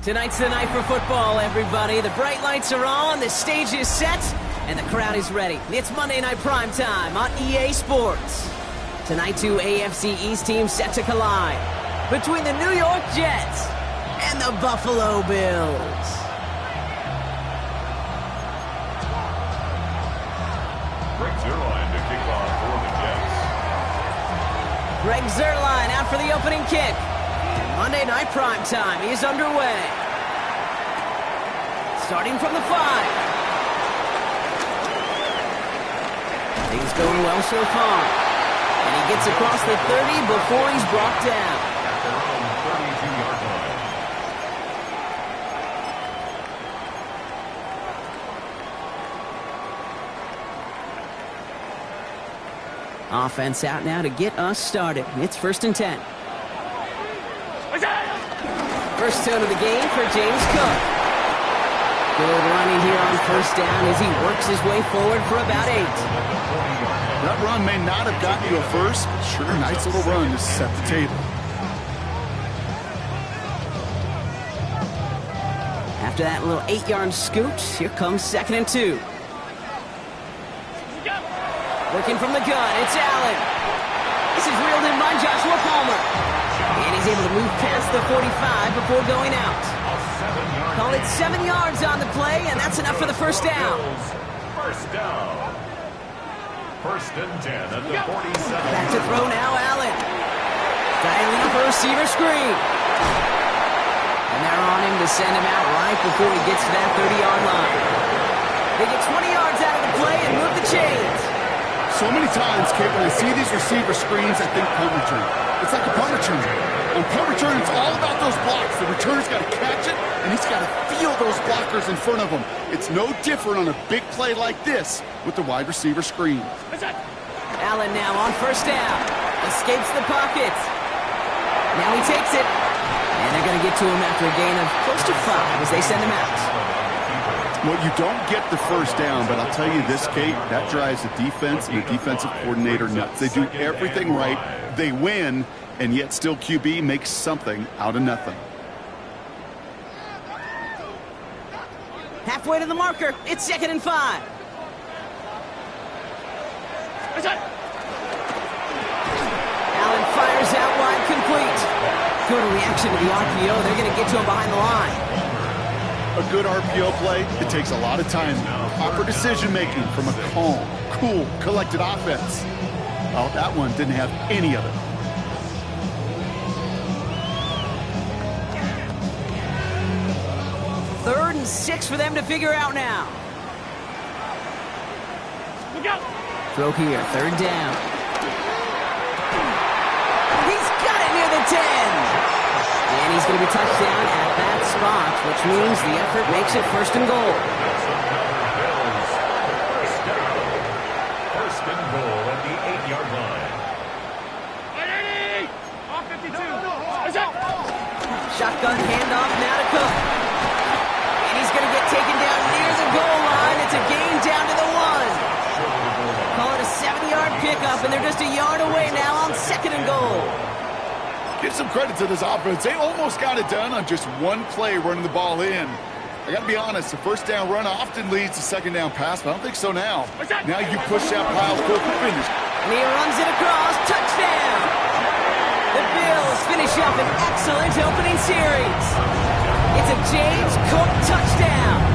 Tonight's the night for football, everybody. The bright lights are on, the stage is set, and the crowd is ready. It's Monday Night Primetime on EA Sports. Tonight, two AFC East teams set to collide between the New York Jets and the Buffalo Bills. Greg Zuerlein to kick off for the Jets. Greg Zuerlein out for the opening kick. Monday Night Primetime is underway. Starting from the 5. Things going well so far. And he gets across the 30 before he's brought down. At their own 32-yard line. Offense out now to get us started. It's 1st and 10. First tone of the game for James Cook. Good running here on 1st down as he works his way forward for about 8. That run may not have gotten you a first, but sure, nice little run to set the table. After that little 8-yard scoot, here comes 2nd and 2. Working from the gun, it's Allen. This is reeled in by Joshua Palmer. And he's able to move past the 45 before going out. Call it 7 yards on the play, and that's enough for the 1st down. First down. 1st and 10 at the 47. Back to throw now, Allen. Dialing up a receiver screen. And they're on him to send him out right before he gets to that 30-yard line. They get 20 yards out of the play and move the chains. So many times, Kate, when I see these receiver screens, I think punt return. It's like a punt return. On punt return, it's all about those blocks. The returner's got to catch it, and he's got to feel those blockers in front of him. It's no different on a big play like this with the wide receiver screen. Allen now on 1st down. Escapes the pocket. Now he takes it. And they're going to get to him after a gain of close to 5 as they send him out. Well, you don't get the 1st down, but I'll tell you this, Kate, that drives the defense and the defensive coordinator nuts. They do everything right. They win, and yet still QB makes something out of nothing. Halfway to the marker. It's 2nd and 5. Allen fires out wide, complete. Good reaction to the RPO. They're going to get to him behind the line. A good RPO play, it takes a lot of time, proper decision-making from a calm, cool, collected offense. Well, that one didn't have any of it. Third and 6 for them to figure out now. Throw here, 3rd down. He's got it near the 10. And he's going to be touched down at that spot, which means the effort makes it 1st and goal. First and goal at the 8-yard line. Shotgun handoff now to Cook. And he's going to get taken down near the goal line. It's a gain down to the 1. Call it a 7-yard pickup, and they're just a yard away now on 2nd and goal. Give some credit to this offense. They almost got it done on just one play running the ball in. I got to be honest, the 1st down run often leads to 2nd down pass, but I don't think so now. Now you push that pile, go for finish. And he runs it across. Touchdown! The Bills finish up an excellent opening series. It's a James Cook touchdown.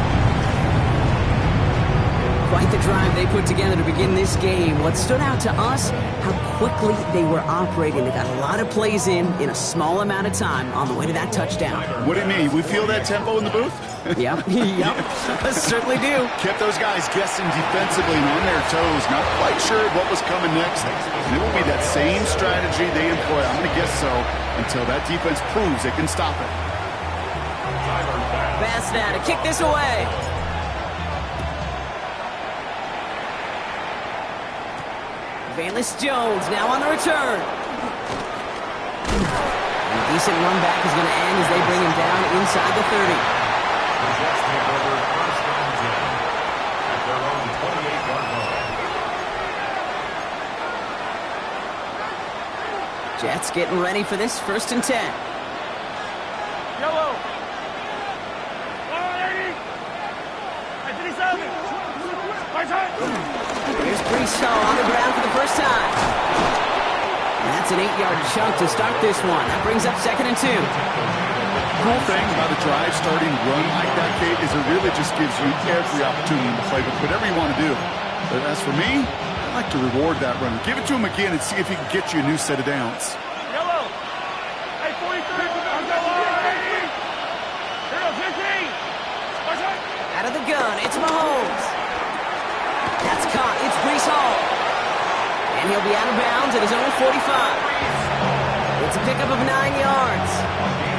Quite the drive they put together to begin this game. What stood out to us, how quickly they were operating. They got a lot of plays in a small amount of time on the way to that touchdown. What do you mean? We feel that tempo in the booth? Yep, certainly do. Kept those guys guessing defensively and on their toes, not quite sure what was coming next. And it will be that same strategy they employ, I'm going to guess so, until that defense proves it can stop it. Pass now to kick this away. Valus Jones now on the return. A decent run back is going to end as they bring him down inside the 30. The Jets take over 1st and 10 at their own 28-yard line. Jets getting ready for this 1st and 10. Yellow. Here's Brees Hall on the ground for the first time. And that's an 8-yard chunk to start this one. That brings up 2nd and 2. The cool thing about a drive starting run like that, Kate, is it really just gives you every opportunity to play with whatever you want to do. But as for me, I like to reward that runner. Give it to him again and see if he can get you a new set of downs. Yellow. Hey, 43. Out of the gun, it's Mahomes. That's caught. It's Brees Hall. And he'll be out of bounds at his own 45. It's a pickup of 9 yards.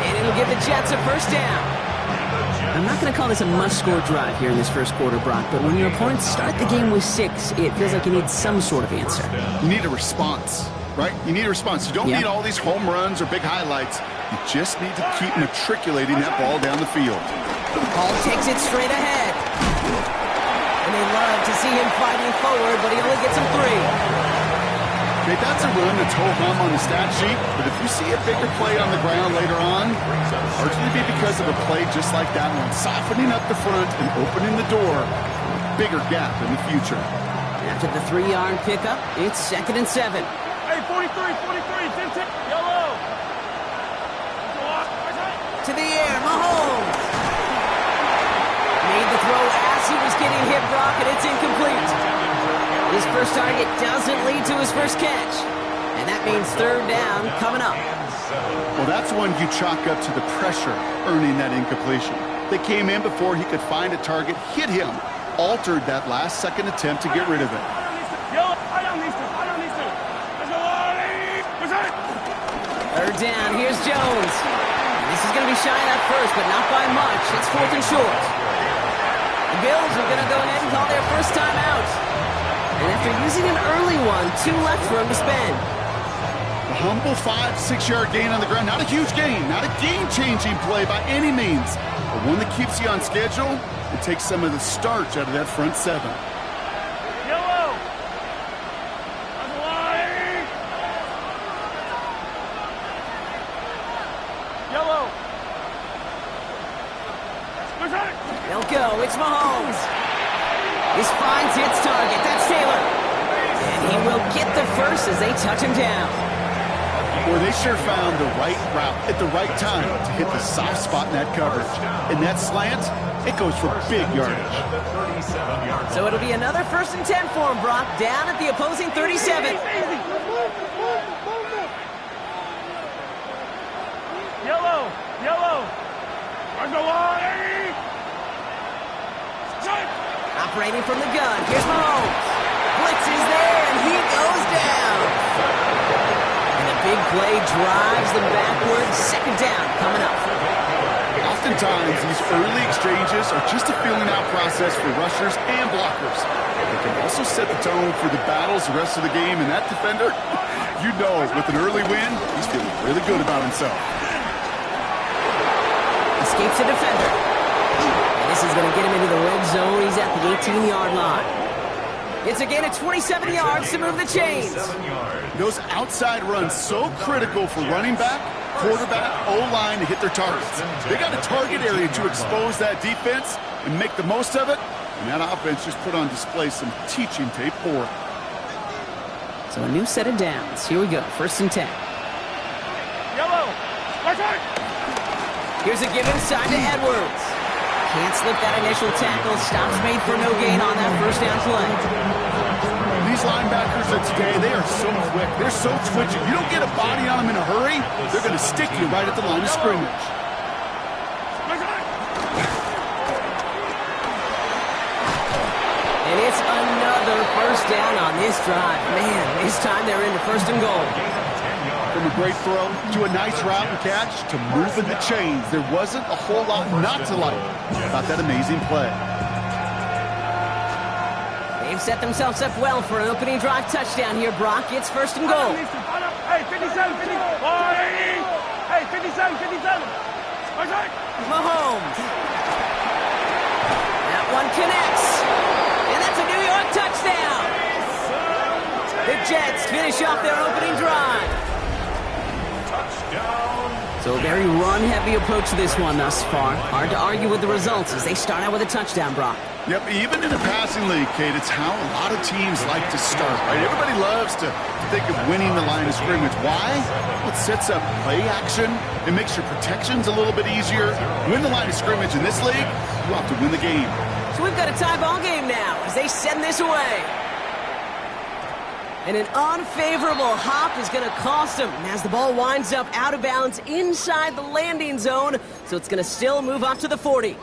And it'll give the Jets a first down. I'm not going to call this a must-score drive here in this first quarter, Brock, but when your opponents start the game with 6, it feels like you need some sort of answer. You need a response, right? You need a response. You don't need all these home runs or big highlights. You just need to keep matriculating that ball down the field. Hall takes it straight ahead. And they love to see him fighting forward, but he only gets him 3. Okay, that's a run that's ho-hum on the stat sheet, but if you see a bigger play on the ground later on, largely be because of a play just like that one, softening up the front and opening the door, bigger gap in the future. After the 3-yard pickup, it's 2nd and 7. Hey, 43, 10, yellow. To the air, Mahomes. Made the throw as he was getting hit, Brock, and it's incomplete. His first target doesn't lead to his first catch. And that means 3rd down coming up. Well, that's one you chalk up to the pressure earning that incompletion. They came in before he could find a target, hit him, altered that last-second attempt to get rid of it. Third down, here's Jones. This is going to be shy of that first, but not by much. It's 4th and short. The Bills are going to go ahead and call their first time out. And after using an early one, 2 left for him to spend. A humble 5-6-yard gain on the ground. Not a huge gain, not a game-changing play by any means, but one that keeps you on schedule and takes some of the starch out of that front 7. Yellow. Yellow. They'll go. It's Mahomes. This finds its target. That's Taylor. And he will get the first as they touch him down. Boy, they sure found the right route at the right time to hit the soft spot in that coverage. And that slant, it goes for big yardage. So it'll be another 1st and 10 for him, Brock, down at the opposing 37. Yellow. Operating from the gun, here's Mahomes. Blitz is there, and he goes down. And a big play drives them backwards. 2nd down coming up. Oftentimes, these early exchanges are just a feeling-out process for rushers and blockers. They can also set the tone for the battles the rest of the game, and that defender, you know, with an early win, he's feeling really good about himself. Escapes the defender. And this is going to get him into the red zone. He's at the 18-yard line. It's again at 27 yards to move the chains. Those outside runs so critical for running back, quarterback, O-line to hit their targets. They got a target area to expose that defense and make the most of it. And that offense just put on display some teaching tape for it. So a new set of downs. Here we go. 1st and 10. Yellow. Here's a give inside to Edwards. Can't slip that initial tackle. Stops made for no gain on that first down play. These linebackers of today, they are so quick. They're so twitchy. You don't get a body on them in a hurry, they're going to stick you right at the line of scrimmage. And it's another first down on this drive. Man, this time they're into 1st and goal. From a great throw to a nice route and catch to moving the chains, there wasn't a whole lot not to like about that amazing play. They've set themselves up well for an opening drive touchdown here, Brock. It's 1st and goal. Hey, 57, 50. Hey, 57. Mahomes. That one connects. And that's a New York touchdown. The Jets finish off their opening drive. So a very run-heavy approach to this one thus far. Hard to argue with the results as they start out with a touchdown, Brock. Yep, even in a passing league, Kate, it's how a lot of teams like to start, right? Everybody loves to think of winning the line of scrimmage. Why? Well, it sets up play action. It makes your protections a little bit easier. Win the line of scrimmage in this league, you have to win the game. So we've got a tie ball game now as they send this away. And an unfavorable hop is going to cost them as the ball winds up out of bounds inside the landing zone. So it's going to still move up to the 40.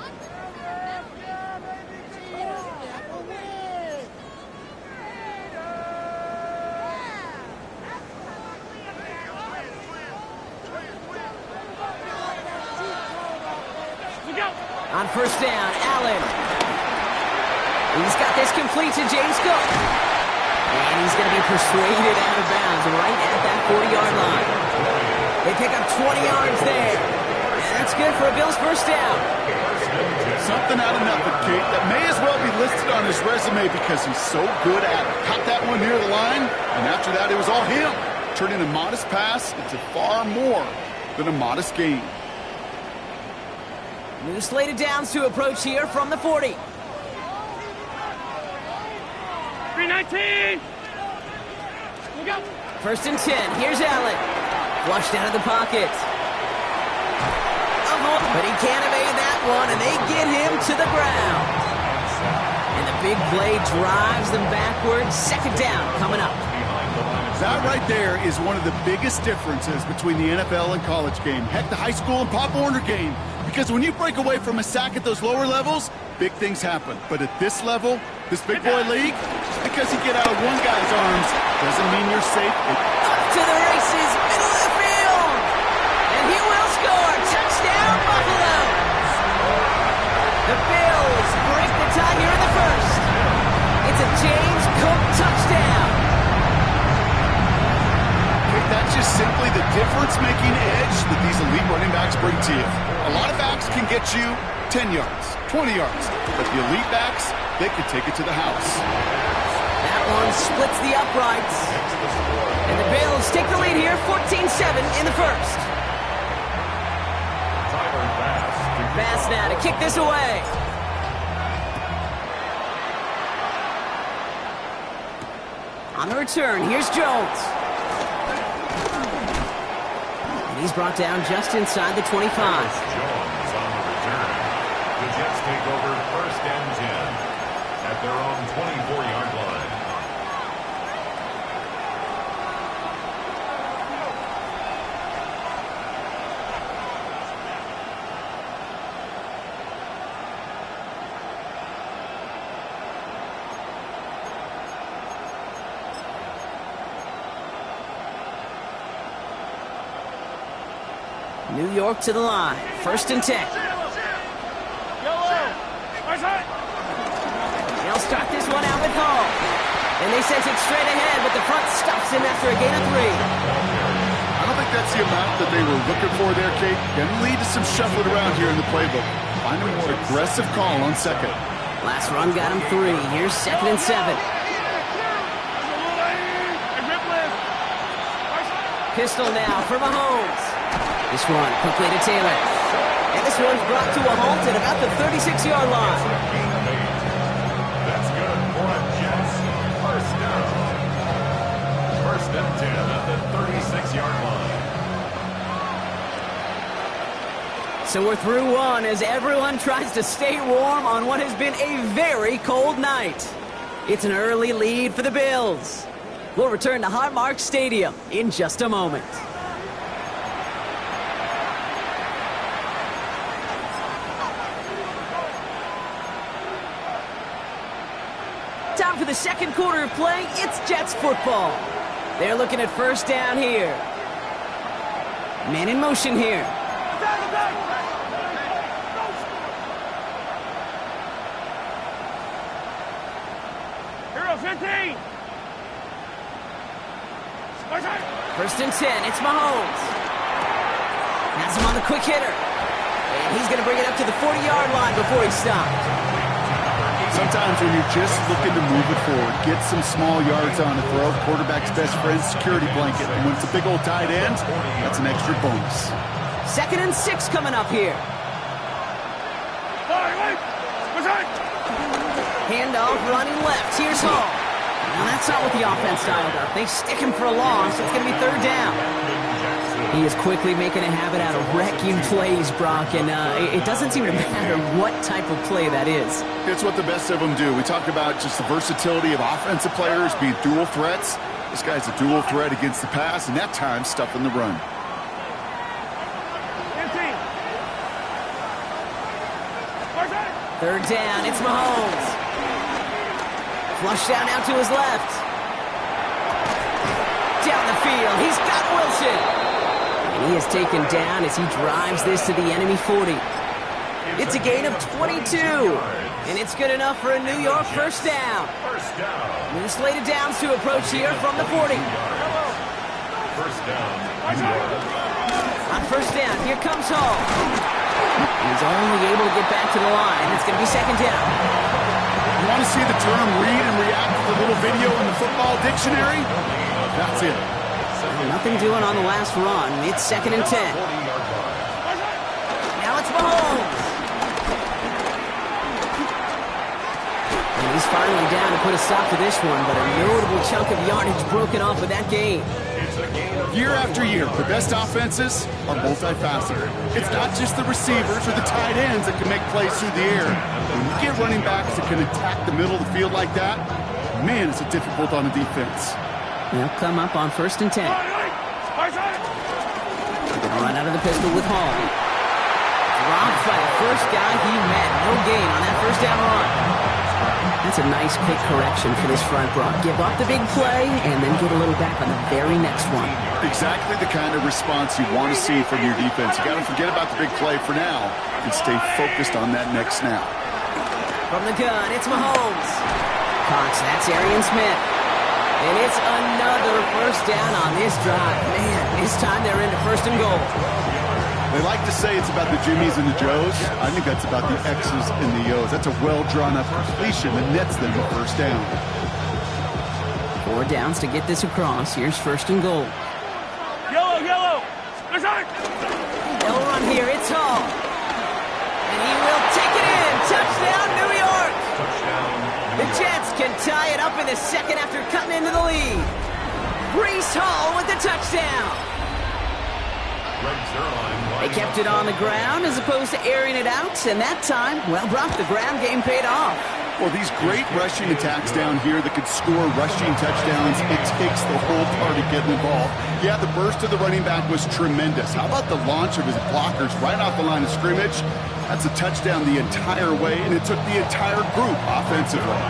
On first down, Allen. He's got this complete to James Cook. And he's going to be persuaded out of bounds right at that 40-yard line. They pick up 20 yards there. And that's good for a Bills first down. Something out of nothing, Kate, that may as well be listed on his resume because he's so good at it. Caught that one near the line, and after that, it was all him. Turning a modest pass into far more than a modest gain. New slated downs to approach here from the 40. 319. First and 10. Here's Allen. Flushed out of the pocket. But he can't evade that one, and they get him to the ground. And the big play drives them backwards. Second down coming up. That right there is one of the biggest differences between the NFL and college game. Heck, the high school and Pop Warner game. Because when you break away from a sack at those lower levels, big things happen. But at this level, this big boy league, just because you get out of one guy's arms doesn't mean you're safe. Up to the races, middle of the field. And he will score. Touchdown, Buffalo. The Bills break the tie here in the first. It's a James Cook touchdown. That's just simply the difference-making edge that these elite running backs bring to you. A lot of backs can get you 10 yards, 20 yards, but the elite backs, they can take it to the house. That one splits the uprights. And the Bills take the lead here, 14-7 in the first. Bass now to kick this away. On the return, here's Jones. He's brought down just inside the 25. Jones on the return. The Jets take over first and 10 at their own 24-yard line. New York to the line. First and 10. Yellow. They'll start this one out with Hall. And they send it straight ahead, but the front stops him after a gain of 3. I don't think that's the amount that they were looking for there, Kate. Going to lead to some shuffling around here in the playbook. Find a more aggressive call on second. Last run got him 3. Here's second and 7. Pistol now for Mahomes. This one quickly to Taylor. And this one's brought to a halt at about the 36-yard line. That's good for a Jets first down. First and 10 at the 36-yard line. So we're through one as everyone tries to stay warm on what has been a very cold night. It's an early lead for the Bills. We'll return to Highmark Stadium in just a moment. Time for the second quarter of play. It's Jets football. They're looking at first down here. Man in motion here. Hero 15. First and 10, it's Mahomes. Has him on the quick hitter. And he's going to bring it up to the 40-yard line before he stops. Sometimes when you're just looking to move it forward, get some small yards on the throw, quarterback's best friend, security blanket. And when it's a big old tight end, that's an extra bonus. Second and 6 coming up here. Handoff running left. Here's Hall. Now that's not what the offense dialed up. They stick him for a loss. It's going to be third down. He is quickly making a habit out of wrecking plays, Brock, and it doesn't seem to matter what type of play that is. It's what the best of them do. We talk about just the versatility of offensive players being dual threats. This guy's a dual threat against the pass, and that time stuffing the run. Third down, it's Mahomes. Flush down out to his left. Down the field, he's got Wilson. And he is taken down as he drives this to the enemy 40. It's a gain of 22. And it's good enough for a New York first down. New slated downs to approach here from the 40. First down. On first down, here comes Hall. He's only able to get back to the line. It's going to be second down. You want to see the term read and react to the little video in the football dictionary? That's it. Nothing doing on the last run. It's second and 10. Now it's Mahomes. And he's finally down to put a stop to this one, but a notable chunk of yardage broken off with that gain. Year after year, the best offenses are multifaceted. It's not just the receivers or the tight ends that can make plays through the air. When you get running backs that can attack the middle of the field like that, man, it's difficult on the defense. They'll come up on first and 10. Run out of the pistol with Hall. Dropped by the first guy he met. No gain on that first down run. That's a nice quick correction for this front, Brock. Give up the big play and then get a little back on the very next one. Exactly the kind of response you want to see from your defense. You got to forget about the big play for now and stay focused on that next snap. From the gun, it's Mahomes. Cox, that's Arian Smith. And it's another first down on this drive. Man, this time they're into first and goal. They like to say it's about the Jimmies and the Joes. I think that's about the X's and the O's. That's a well-drawn-up completion that nets them a first down. 4 downs to get this across. Here's first and goal. Yellow, yellow. There's on it. They'll run here. It's Hall. And he will take it in. Touchdown, New York. The Jets can tie it up in the second after cutting into the lead. Breece Hall with the touchdown. They kept it on the ground as opposed to airing it out, and that time, well, Brock, the ground game paid off. Well, these great rushing attacks down here that could score rushing touchdowns, it takes the whole party getting involved. Yeah, the burst of the running back was tremendous. How about the launch of his blockers right off the line of scrimmage? That's a touchdown the entire way, and it took the entire group offensively.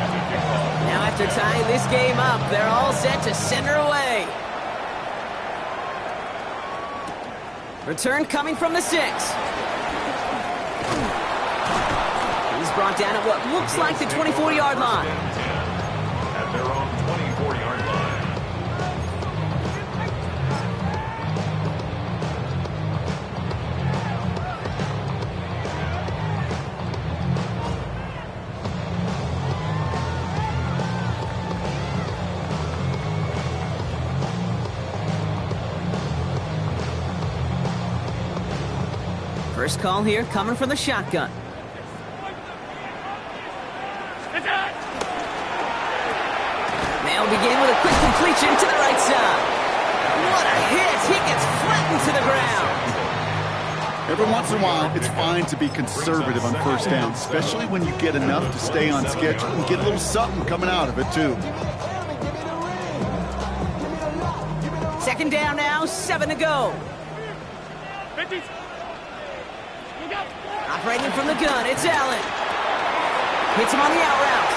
Now after tying this game up, they're all set to center away. Return coming from the 6. He's brought down at what looks like the 24-yard line. At their own 24-yard line. First call here coming from the shotgun. They'll begin with a quick completion to the right side. What a hit! He gets flattened to the ground. Every once in a while, it's fine to be conservative on first down, especially when you get enough to stay on schedule and get a little something coming out of it, too. Second down now, 7 to go. Operating from the gun, it's Allen. Hits him on the out route.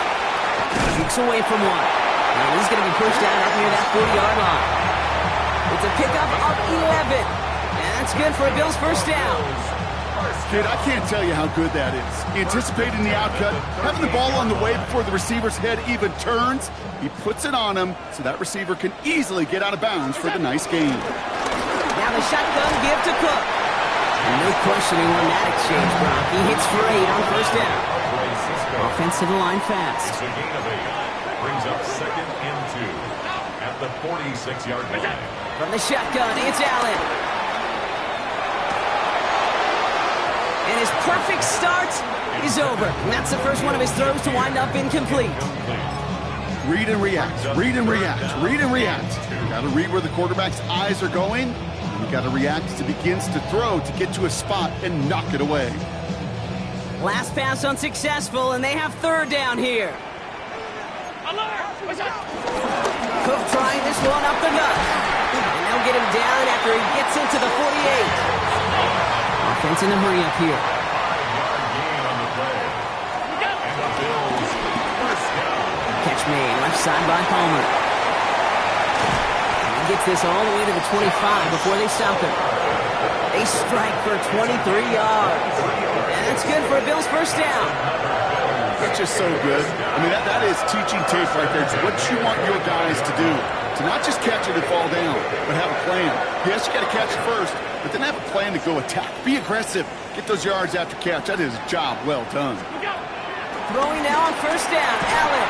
Kicks away from one. And he's going to be pushed down up near that 40-yard line. It's a pickup of 11. And that's good for a Bills first down. Kid, I can't tell you how good that is. Anticipating the outcut, having the ball on the way before the receiver's head even turns, he puts it on him so that receiver can easily get out of bounds for the nice gain. Now the shotgun give to Cook. And no questioning on that exchange, Brock. He hits for 8 on first down. Offense to the line fast. It's a gain of 8. Brings up second and 2 at the 46-yard line. From the shotgun, it's Allen. And his perfect start is over. And that's the first one of his throws to wind up incomplete. Read and react, read and react, read and react. You got to read where the quarterback's eyes are going. And you got to react as he begins to throw to get to a spot and knock it away. Last pass unsuccessful, and they have third down here. Cook trying this one up the gut. And they'll get him down after he gets into the 48. Offense in a hurry up here. Catch made, left side by Palmer. And he gets this all the way to the 25 before they stop him. They strike for 23 yards. And that's good for a Bills first down. That's just so good. I mean, that is teaching tape right there. It's what you want your guys to do. To not just catch it and fall down, but have a plan. Yes, you got to catch it first, but then have a plan to go attack. Be aggressive. Get those yards after catch. That is a job well done. Throwing now on first down, Allen.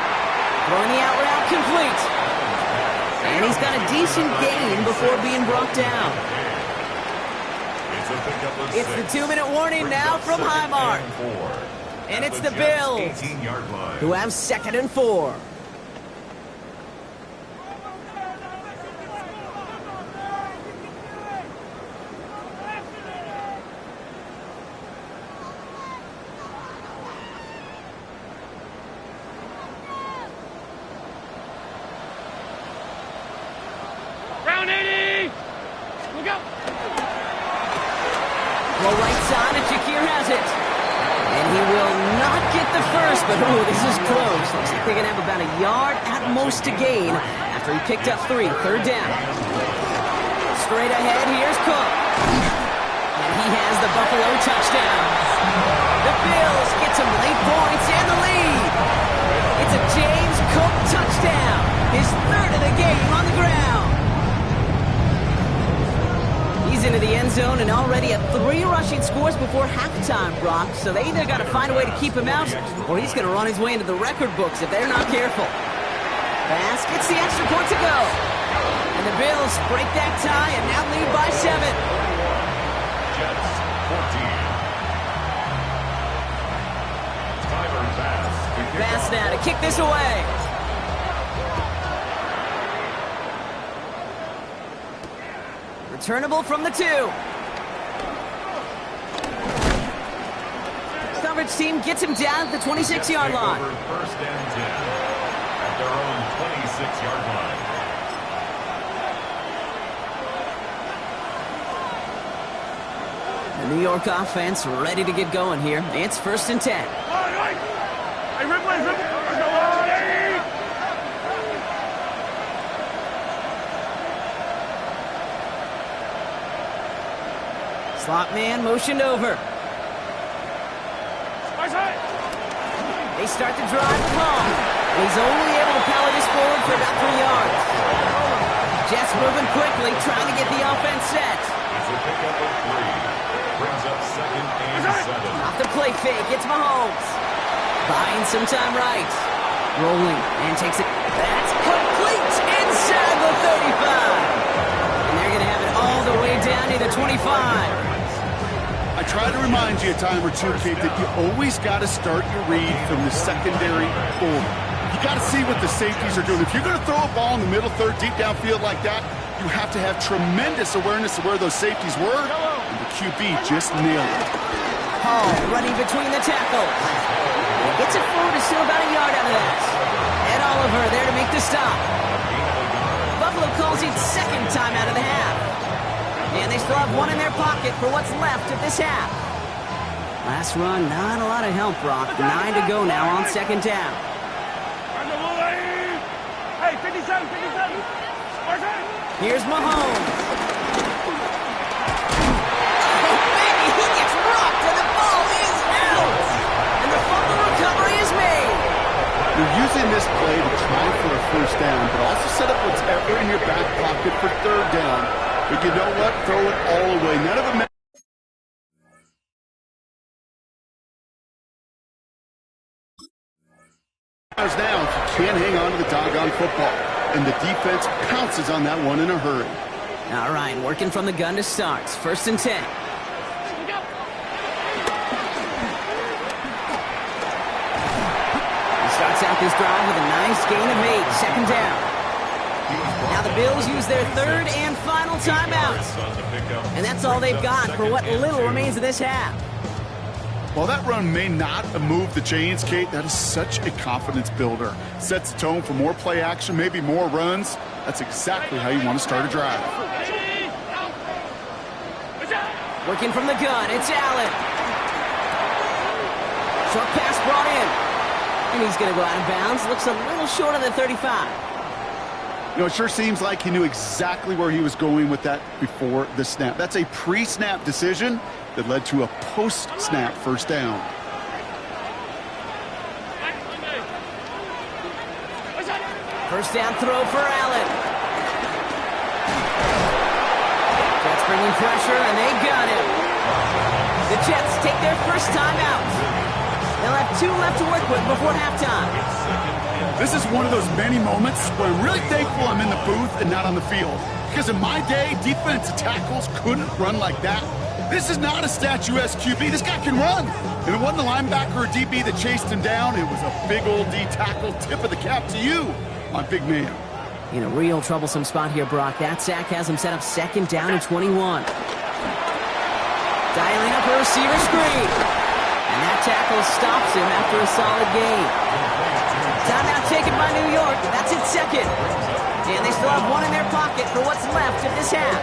Throwing the out route complete. And he's got a decent gain before being brought down. It's the 2-minute warning now from Highmark. And it's the Bills who have 2nd and 4. Round 80! Look out! Well, right side, and Shakir has it. And he will not get the first, but ooh, this is close. Looks like they're going to have about a yard at most to gain after he picked up 3. Third down. Straight ahead, here's Cook. And he has the Buffalo touchdown. The Bills get some late points and the lead. It's a James Cook touchdown. His 3rd of the game on the ground. He's into the end zone and already at 3 rushing scores before halftime, Brock. So they either got to find a way to keep him out, or he's going to run his way into the record books if they're not careful. Pass gets the extra point to go. And the Bills break that tie and now lead by 7. Jets 14. Tyler Bass now to kick this away. Returnable from the 2. Coverage team gets him down at the 26-yard line. First and 10 at their own 26-yard line. The New York offense ready to get going here. It's 1st and 10. Slot man motioned over. They start the drive with Hall. He's only able to power this forward for about 3 yards. Jets moving quickly, trying to get the offense set. It's a pickup of 3. Brings up 2nd and 7. Off the play fake, it's Mahomes. Buying some time right. Rolling and takes it. That's complete inside the 35. And they're going to have it all the way down to the 25. I try to remind you a time or two, Kate, that you always got to start your read from the secondary forward. You got to see what the safeties are doing. If you're going to throw a ball in the middle third, deep downfield like that, you have to have tremendous awareness of where those safeties were, and the QB just nailed it. Hall running between the tackles. Gets it forward, is still about a yard out of that. Ed Oliver there to make the stop. Buffalo calls it 2nd time out of the half. And they still have 1 in their pocket for what's left of this half. Last run, not a lot of help, Brock. 9 to go now on 2nd down. Hey, 57. Here's Mahomes. Oh, baby, he gets rocked, and the ball is out. And the fumble recovery is made. You're using this play to try for a first down, but also set up whatever in your back pocket for 3rd down. But you know what? Throw it all away. None of them matters now if you can't hang on to the doggone football. And the defense pounces on that one in a hurry. All right, working from the gun to start. 1st and 10. this drive with a nice gain of 8, second down. Now the Bills use their third and final timeout. And that's all they've got for what little remains of this half. While that run may not have moved the chains, Kate, that is such a confidence builder. Sets the tone for more play action, maybe more runs. That's exactly how you want to start a drive. Working from the gun, it's Allen. Short pass brought in. And he's going to go out of bounds. Looks a little short of the 35. You know, it sure seems like he knew exactly where he was going with that before the snap. That's a pre-snap decision that led to a post-snap first down. First down throw for Allen. Jets bringing pressure, and they got him. The Jets take their first time out. They'll have 2 left to work with before halftime. This is one of those many moments where I'm really thankful I'm in the booth and not on the field. Because in my day, defensive tackles couldn't run like that. This is not a statuesque QB. This guy can run. And it wasn't a linebacker or DB that chased him down. It was a big old D tackle. Tip of the cap to you, my big man. In a real troublesome spot here, Brock. That sack has him set up second down and 21. Dialing up a receiver screen. And that tackle stops him after a solid gain. Timeout taken by New York. That's its second. And they still have 1 in their pocket for what's left of this half.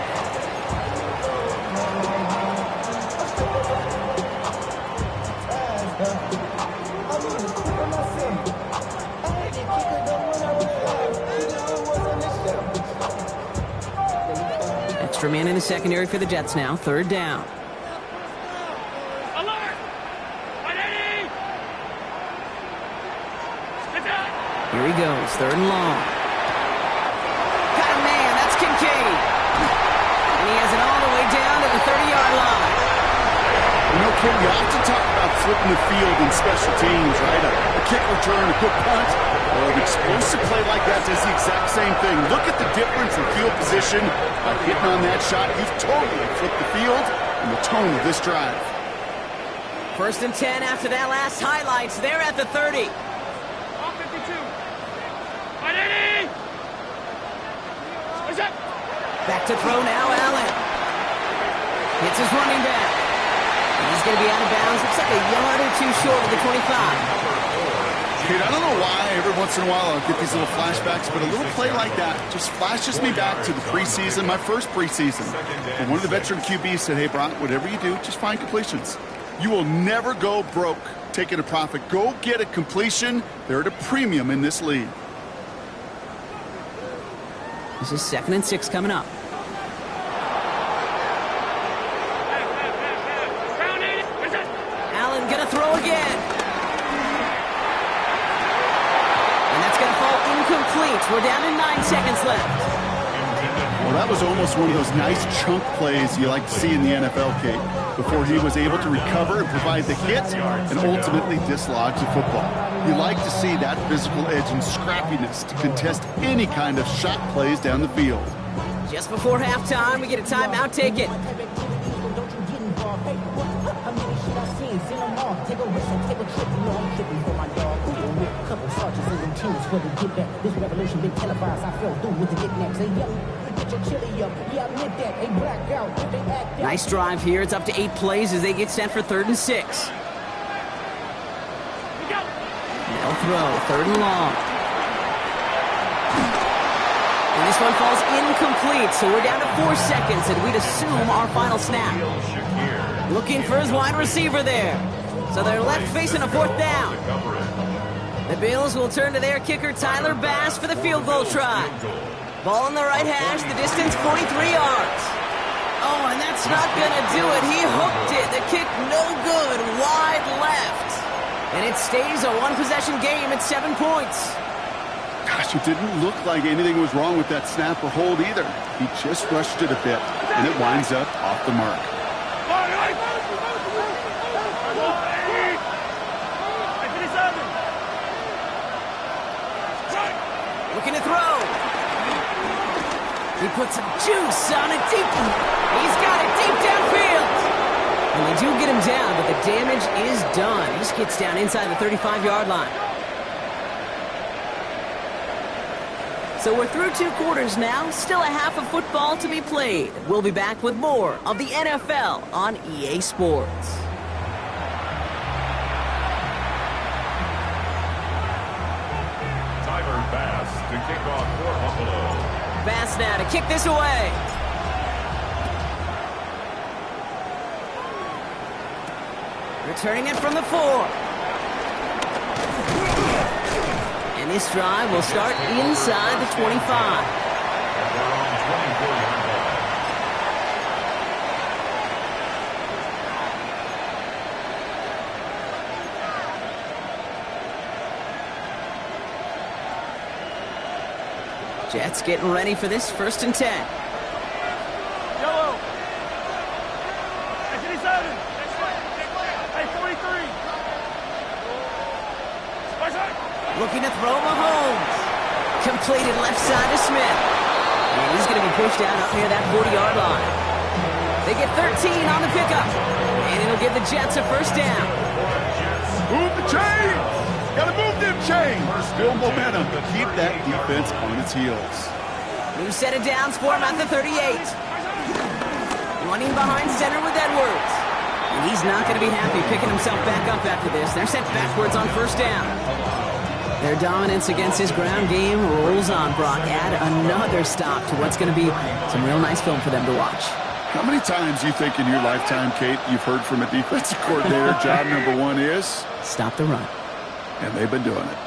Extra man in the secondary for the Jets now. Third down. Here he goes, third and long. Got a man, that's Kincaid. And he has it all the way down to the 30-yard line. You know, Kim, you often talk about flipping the field in special teams, right? A kick return, a good punt. Well, an explosive play like that does the exact same thing. Look at the difference in field position. By hitting on that shot, you've totally flipped the field and the tone of this drive. First and 10 after that last highlights. They're at the 30. Back to throw now, Allen. Hits his running back. And he's going to be out of bounds. Looks like a yard or 2 short of the 25. Kid, I don't know why every once in a while I'll get these little flashbacks, but a little play like that just flashes me back to the preseason, my first preseason. And one of the veteran QBs said, hey, Brock, whatever you do, just find completions. You will never go broke taking a profit. Go get a completion. They're at a premium in this league. This is 2nd and 6 coming up. Allen gonna throw again. And that's gonna fall incomplete. We're down to 9 seconds left. Well, that was almost one of those nice chunk plays you like to see in the NFL, Kate, before he was able to recover and provide the hit and ultimately dislodge the football. You like to see that physical edge and scrappiness to contest any kind of shot plays down the field. Just before halftime, we get a timeout taken. Nice drive here. It's up to 8 plays as they get set for 3rd and 6. They'll throw, 3rd and long. And this one falls incomplete, so we're down to 4 seconds, and we'd assume our final snap. Looking for his wide receiver there. So they're left facing a 4th down. The Bills will turn to their kicker, Tyler Bass, for the field goal try. Ball in the right hash, the distance 43 yards. Oh, and that's not going to do it. He hooked it. The kick no good, wide left. And it stays a 1-possession game at 7 points. Gosh, it didn't look like anything was wrong with that snap or hold either. He just rushed it a bit, and it winds up off the mark. Looking to throw. He puts some juice on it deep. He's got it deep downfield. And they do get him down, but the damage is done. He just gets down inside the 35-yard line. So we're through 2 quarters now, still a half of football to be played. We'll be back with more of the NFL on EA Sports. Tyler Bass to kick off for Buffalo. Bass now to kick this away. Returning it from the 4. And this drive will start inside the 25. At their own 24-yard line. Jets getting ready for this 1st and 10. Yellow. Hey, 57. Hey, 43. Right side. Looking to throw Mahomes. Completed left side to Smith. And he's going to be pushed out up near that 40-yard line. They get 13 on the pickup. And it'll give the Jets a 1st down. Move the chains! Gotta move them chains! Build momentum to keep that defense on its heels. New set of downs for him at the 38. Running behind center with Edwards. And he's not going to be happy picking himself back up after this. They're sent backwards on 1st down. Their dominance against his ground game rolls on, Brock. Add another stop to what's going to be some real nice film for them to watch. How many times do you think in your lifetime, Kate, you've heard from a defensive coordinator, job number 1 is? Stop the run. And they've been doing it.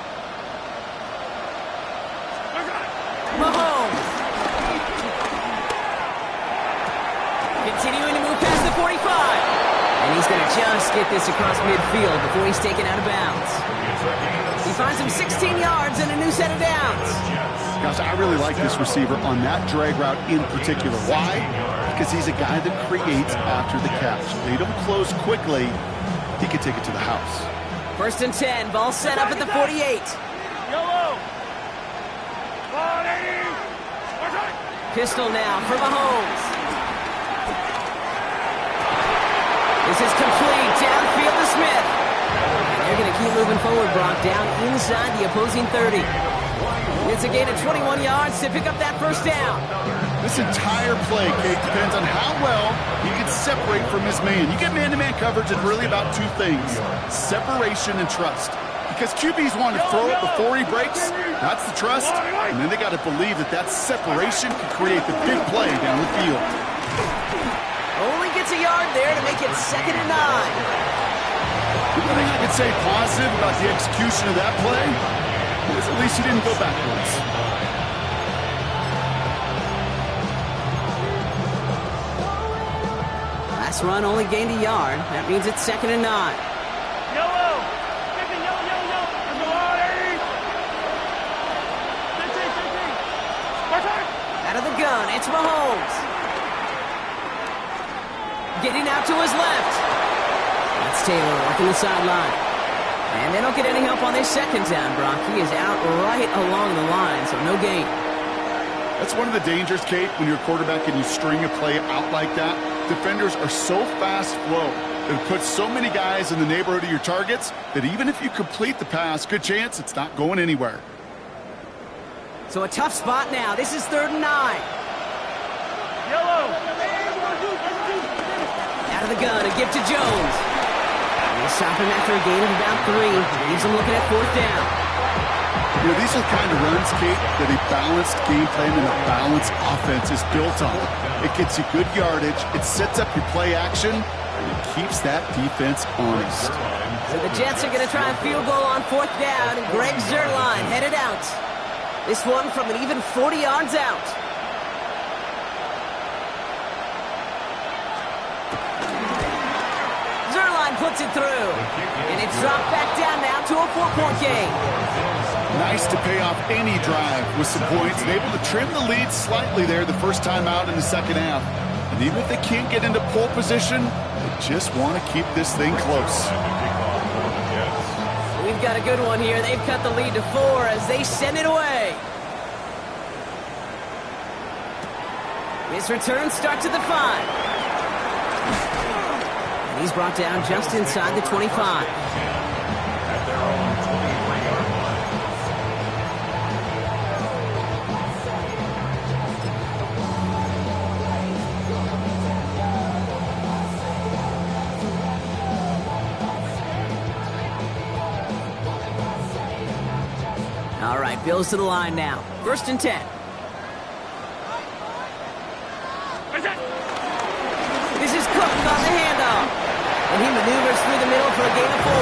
Mahomes. Continuing to move past the 45. And he's going to just get this across midfield before he's taken out of bounds. He finds him 16 yards and a new set of downs. Gosh, I really like this receiver on that drag route in particular. Why? Because he's a guy that creates after the catch. They don't close quickly. He can take it to the house. 1st and 10, ball set up at the 48. Yellow. 180. Right side. Pistol now for Mahomes. This is complete, downfield to Smith. And they're going to keep moving forward, Brock, down inside the opposing 30. It's a gain of 21 yards to pick up that 1st down. This entire play, Kate, depends on how well he can separate from his man. You get man-to-man coverage, it's really about 2 things, separation and trust. Because QBs want to throw it before he breaks, that's the trust, and then they got to believe that that separation can create the big play down the field. Only gets a yard there to make it 2nd and 9. The only thing I could say positive about the execution of that play is at least he didn't go backwards. Last run only gained a yard. That means it's 2nd and 9. Yellow. 50, yellow. Let's go, 180. 15. Right side. Out of the gun, it's Mahomes. Getting out to his left. That's Taylor working the sideline. And they don't get any help on this 2nd down, Brock. He is out right along the line, so no gain. That's one of the dangers, Kate, when you're a quarterback and you string a play out like that. Defenders are so fast flow. It puts so many guys in the neighborhood of your targets that even if you complete the pass, good chance it's not going anywhere. So a tough spot now. This is 3rd and 9. Yellow. Out of the gun, a gift to Jones. He'll stop him after a gain of about 3. Leaves him looking at 4th down. You know, these are the kind of runs, Kate, that a balanced game plan and a balanced offense is built on. It gets you good yardage, it sets up your play action, and it keeps that defense honest. So the Jets are going to try a field goal on 4th down, and Greg Zuerlein headed out. This one from an even 40 yards out. Zuerlein puts it through, and it's dropped back down now to a 4-point game. Nice to pay off any drive with some points and able to trim the lead slightly there the first time out in the 2nd half. And even if they can't get into pole position, they just want to keep this thing close. We've got a good one here. They've cut the lead to 4 as they send it away. His return starts at the 5. And he's brought down just inside the 25. At their own 23-yard line. All right, Bills to the line now. 1st and 10. This is Cook on the handoff. And he maneuvers through the middle for a gain of 4.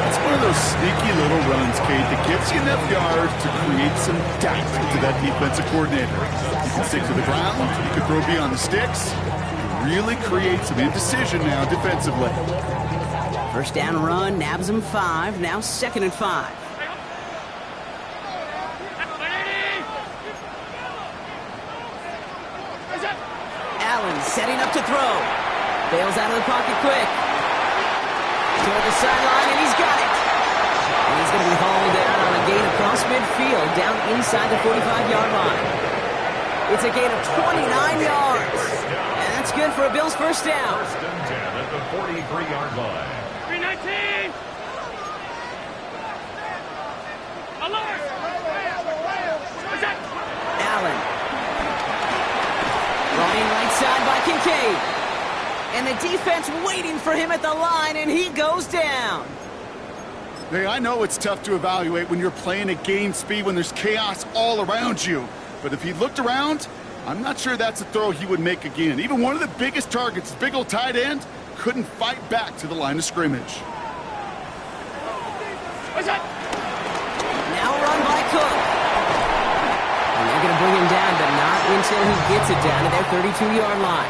It's one of those sneaky little runs, Kate, that gets you enough yards to create some doubt into that defensive coordinator. You can stick to the ground, you can throw beyond the sticks, really create some indecision now defensively. 1st down run, nabs him 5, now 2nd and 5. Allen setting up to throw. Bails out of the pocket quick. Toward the sideline, and he's got it. And he's going to be hauled down on a gain across midfield, down inside the 45-yard line. It's a gain of 29 yards. And that's good for a Bills 1st down. 1st and 10 at the 43-yard line. 319! Alert! Allen. Running right side by Kincaid. And the defense waiting for him at the line, and he goes down. Hey, I know it's tough to evaluate when you're playing at game speed when there's chaos all around you. But if he looked around, I'm not sure that's a throw he would make again. Even one of the biggest targets, big old tight end, couldn't fight back to the line of scrimmage. Now run by Cook. And they're going to bring him down, but not until he gets it down to their 32-yard line.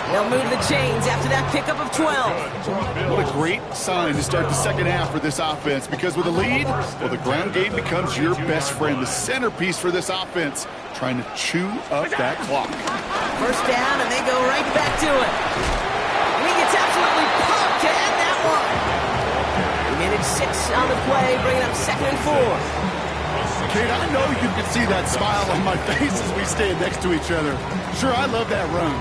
They'll move the chains after that pickup of 12. What a great sign to start the 2nd half for this offense, because with a lead, well, the ground game becomes your best friend, the centerpiece for this offense, trying to chew up that clock. 1st down, and they go right back to it. And he gets absolutely pumped to end that one. He managed 6 on the play, bringing up 2nd and 4. Kate, I know you can see that smile on my face as we stand next to each other. Sure, I love that run.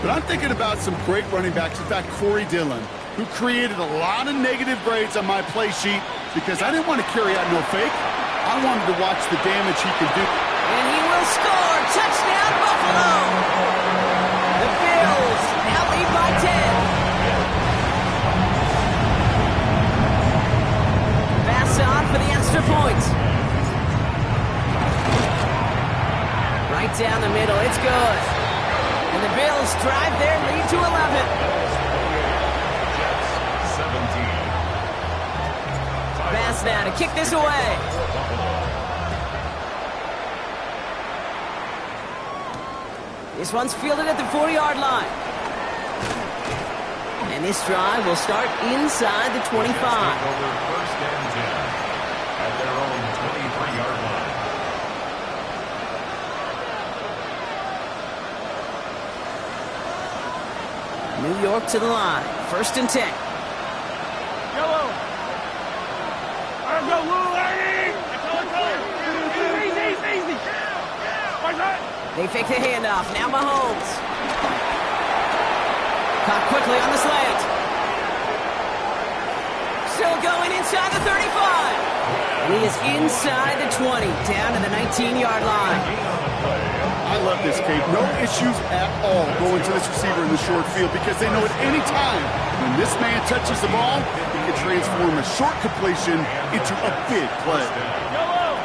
But I'm thinking about some great running backs. In fact, Corey Dillon, who created a lot of negative grades on my play sheet because I didn't want to carry out no fake. I wanted to watch the damage he could do. And he will score. Touchdown, Buffalo. The Bills now lead by 10. Pass on for the extra point. Right down the middle. It's good. And the Bills drive their lead to 11. Pass now to kick this away. This one's fielded at the 40-yard line. And this drive will start inside the 25. Over 1st and 10 at their own 23-yard line. New York to the line. 1st and 10. Yellow! Let's go, Lou, Eddie! Easy! They fake the handoff. Now Mahomes. Caught quickly on the slant. Still going inside the 35. And he is inside the 20, down to the 19-yard line. I love this, Kate. No issues at all going to this receiver in the short field because they know at any time when this man touches the ball, he can transform a short completion into a big play. Yellow!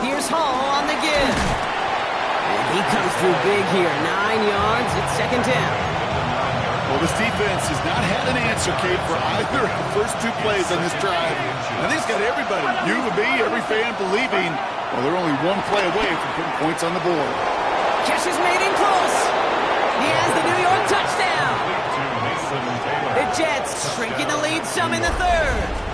Here's Hall on the give. And he comes through big here. 9 yards. It's 2nd down. Well, this defense has not had an answer, Kate, for either of the first 2 plays on this drive. I think it's got everybody, you and me, every fan believing, well, they're only 1 play away from putting points on the board. Catch is made in close. He has the New York touchdown. The Jets shrinking the lead some in the 3rd.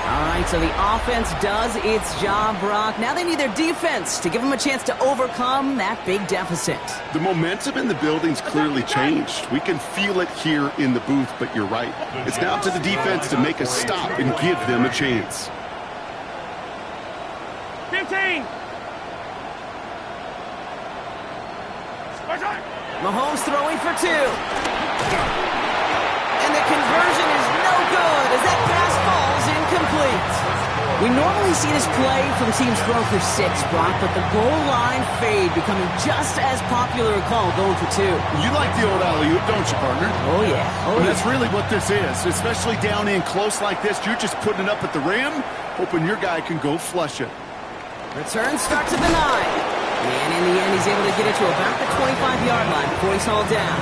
All right, so the offense does its job, Brock. Now they need their defense to give them a chance to overcome that big deficit. The momentum in the building's clearly changed. We can feel it here in the booth, but you're right. It's now up to the defense to make a stop and give them a chance. 15! Mahomes throwing for 2. And the conversion is no good as that pass falls incomplete. We normally see this play from teams throwing for 6, Brock, but the goal line fade becoming just as popular a call going for 2. You like the old alley-oop, don't you, partner? Oh, yeah. Oh, yeah. That's really what this is, especially down in close like this. You're just putting it up at the rim, hoping your guy can go flush it. Return starts at the 9. And in the end, he's able to get it to about the 25-yard line before he's hauled down.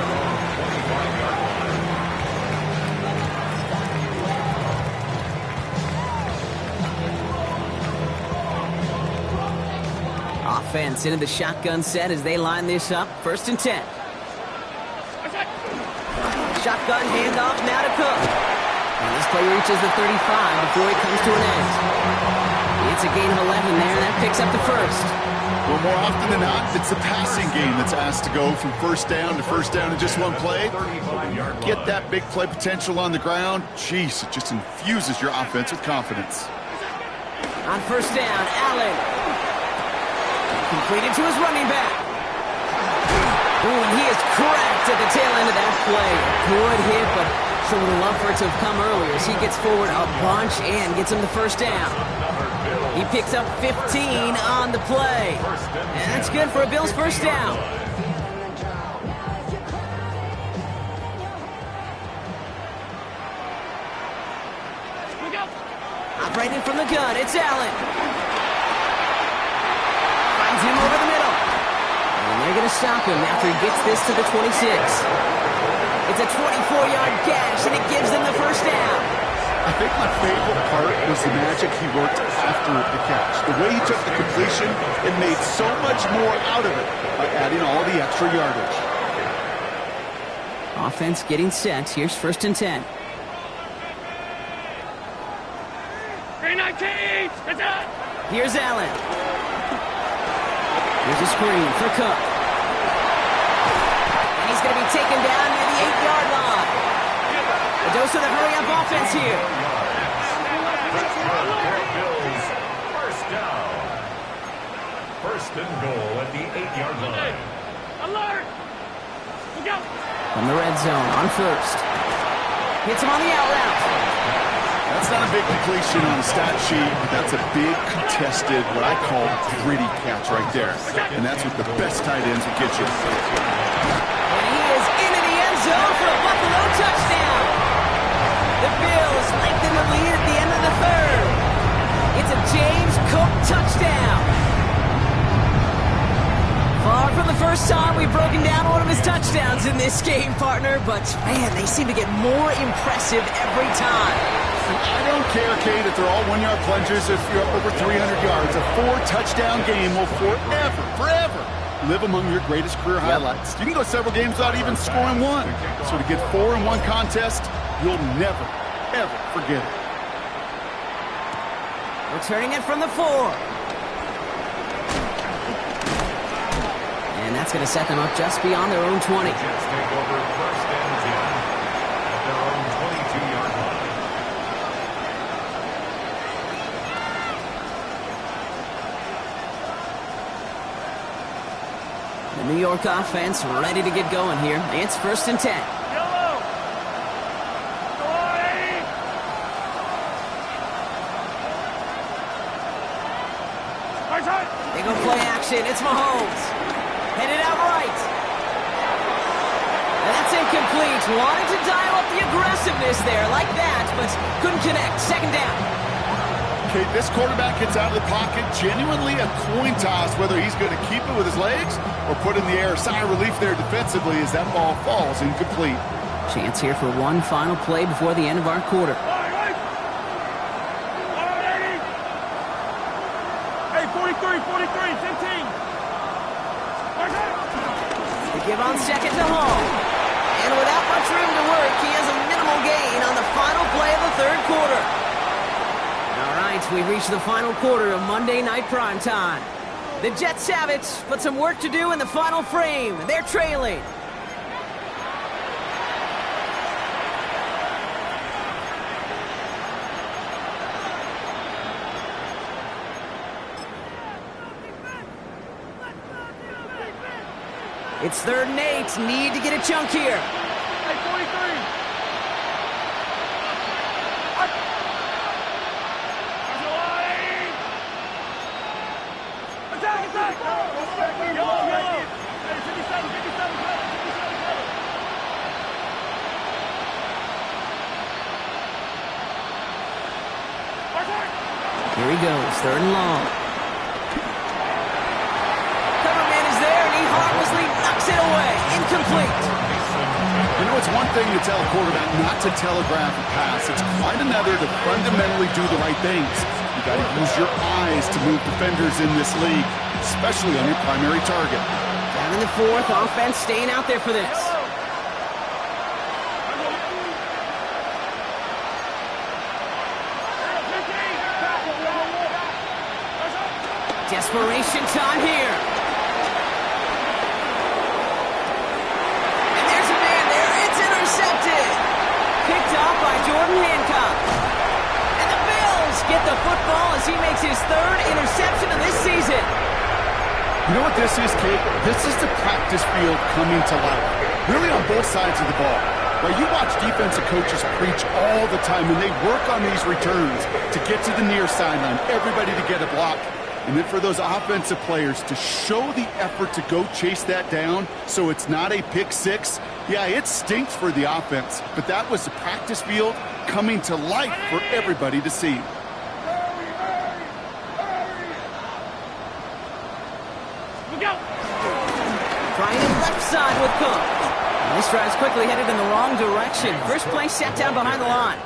Offense into the shotgun set as they line this up. 1st and 10. Shotgun handoff now to Cook. And this play reaches the 35 before it comes to an end. It's a gain of 11 there, and that picks up the 1st. Well, more often than not, it's the passing game that's asked to go from 1st down to 1st down in just one play. Get that big play potential on the ground. Jeez, it just infuses your offense with confidence. On 1st down, Allen. Completed to his running back. Oh, and he is cracked at the tail end of that play. Good hit, but sure would have loved for it to have come earlier as he gets forward a bunch and gets him the 1st down. He picks up 15 on the play. And that's good for a Bills 1st down. Operating from the gun, it's Allen. Finds him over the middle. And they're going to stop him after he gets this to the 26. It's a 24-yard gash, and it gives them the 1st down. I think my favorite part was the magic he worked after the catch. The way he took the completion and made so much more out of it by adding all the extra yardage. Offense getting set. Here's 1st and 10. 319! It's out! Here's Allen. Here's a screen for Cook. And he's going to be taken down near the 8-yard line. A dose of the hurry-up offense here. Bills, 1st down. 1st and goal at the 8-yard line. Alert! Look out! From the red zone on 1st. Hits him on the out route. That's not a big completion on the stat sheet. That's a big contested, what I call gritty catch right there. And that's what the best tight ends will get you. And he is into the end zone for a Buffalo touchdown. The Bills lengthen the lead at the end of the 3rd. It's a James Cook touchdown. Far from the first time we've broken down one of his touchdowns in this game, partner, but man, they seem to get more impressive every time. I don't care, Kate, if they're all 1-yard plungers, if you're up over 300 yards. A 4-touchdown game will forever live among your greatest career highlights. You can go several games without even scoring one. So to get 4 in one contest, you'll never, ever forget it. Returning it from the 4. And that's going to set them up just beyond their own 20. Jets take over 1st and 10 at their own 22-yard line. The New York offense ready to get going here. It's 1st and 10. Yellow! Go on, Eddie! Right side! They go play action. It's Mahomes. Headed out right. And that's incomplete. Wanted to dial up the aggressiveness there like that, but couldn't connect. 2nd down. Okay, this quarterback gets out of the pocket, genuinely a coin toss whether he's going to keep it with his legs or put in the air. Sigh of relief there defensively as that ball falls incomplete. Chance here for one final play before the end of our quarter. Right! All right, Eddie! Hey, 43, 15! Right side! The give on 2nd to Hall. And without much room to work, he has a minimal gain on the final play of the 3rd quarter. All right, we reach the final quarter of Monday Night Primetime. The Jets have it, but some work to do in the final frame. They're trailing. It's 3rd and 8. Need to get a chunk here. Hey, 43! That's a lot, Here he goes, 3rd and long. Cover man is there, and he harmlessly knocks it away. Incomplete. You know, it's one thing to tell a quarterback not to telegraph a pass. It's quite another to fundamentally do the right things. You got to use your eyes to move defenders in this league, especially on your primary target. Down in the 4th, offense staying out there for this. Desperation time here. And there's a man there. It's intercepted. Picked off by Jordan Hancock. And the Bills get the football as he makes his 3rd interception of this season. You know what this is, Kate? This is the practice field coming to life. Really on both sides of the ball. Right, you watch defensive coaches preach all the time, and they work on these returns to get to the near sideline, everybody to get a block. And then for those offensive players to show the effort to go chase that down so it's not a pick six. Yeah, it stinks for the offense, but that was the practice field coming to life for everybody to see. Trying it left side with Cook. And this drive's quickly headed in the wrong direction. First play set down behind the line.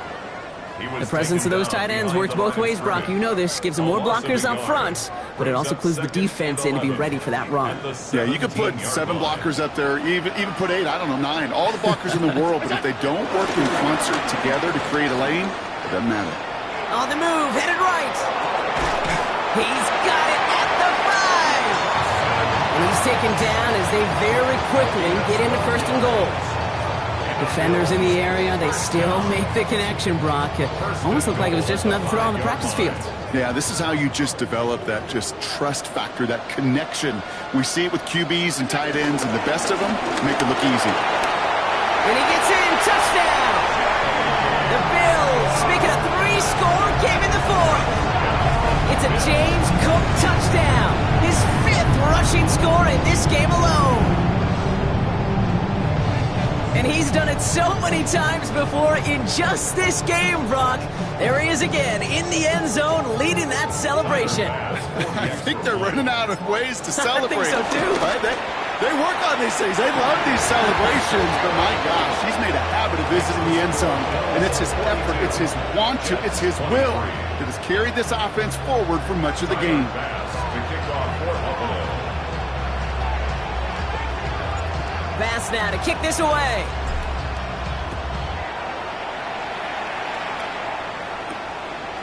The presence of those tight ends works both ways, Brock. You know this. Gives them more blockers up front, but it also clues the defense in to be ready for that run. Yeah, you could put 7 blockers up there, even put 8, I don't know, 9. All the blockers in the world, but if they don't work in concert together to create a lane, it doesn't matter. On the move, headed right. He's got it at the 5. And he's taken down as they very quickly get into 1st and goal. Defenders in the area, they still make the connection, Brock. It almost looked like it was just another throw on the practice field. Yeah, this is how you just develop that just trust factor, that connection. We see it with QBs and tight ends, and the best of them make it look easy. And he gets in, touchdown! The Bills make it a 3-score game in the 4th. It's a James Cook touchdown, his 5th rushing score in this game alone. And he's done it so many times before in just this game, Brock. There he is again in the end zone leading that celebration. I think they're running out of ways to celebrate. I think so too. Right? They work on these things. They love these celebrations, but my gosh, he's made a habit of visiting the end zone. And it's his effort, it's his want to, it's his will that has carried this offense forward for much of the game. Pass now to kick this away.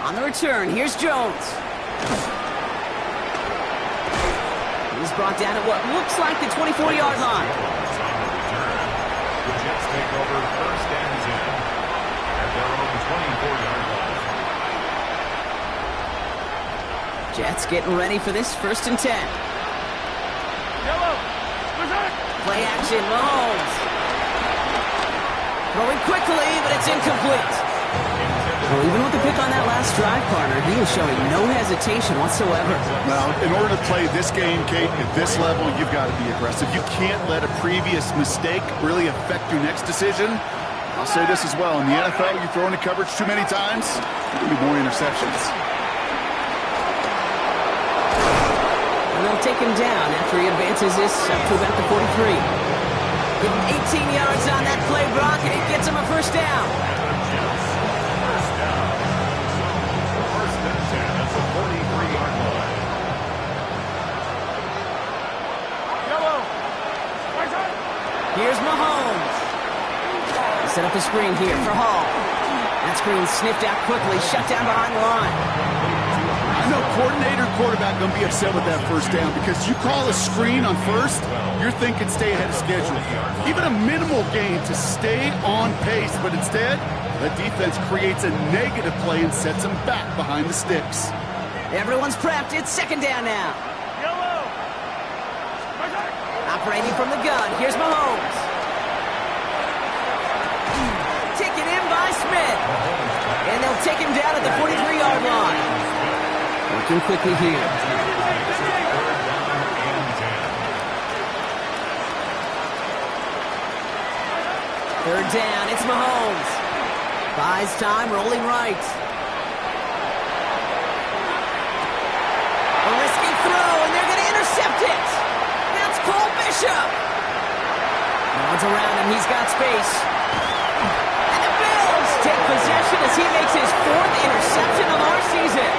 On the return, here's Jones. He's brought down at what looks like the 24-yard line. The Jets take over 1st and 10 at their own 24-yard line. Jets getting ready for this 1st and 10. Play action, Mahomes. Throwing quickly, but it's incomplete. Well, even with the pick on that last drive, partner, he is showing no hesitation whatsoever. Now, in order to play this game, Kate, at this level, you've got to be aggressive. You can't let a previous mistake really affect your next decision. I'll say this as well. In the NFL, you throw into coverage too many times, there'll be more interceptions. And they'll take him down after he advances this up to about the 43. Getting 18 yards on that play, Brock, and it gets him a 1st down. First and 10 at the 43-yard line. Here's Mahomes. Set up a screen here for Hall. That screen sniffed out quickly, shut down behind the line. I know coordinator quarterback going to be upset with that 1st down because you call a screen on 1st, you're thinking stay ahead of schedule. Even a minimal gain to stay on pace, but instead, the defense creates a negative play and sets them back behind the sticks. Everyone's prepped. It's 2nd down now. Operating from the gun. Here's Mahomes. Taken in by Smith. And they'll take him down at the 43-yard line. Working quickly here. Third down, it's Mahomes. Buys time, rolling right. A risky throw, and they're going to intercept it. That's Cole Bishop. No one's around him, he's got space. And the Bills take possession as he makes his 4th interception of our season.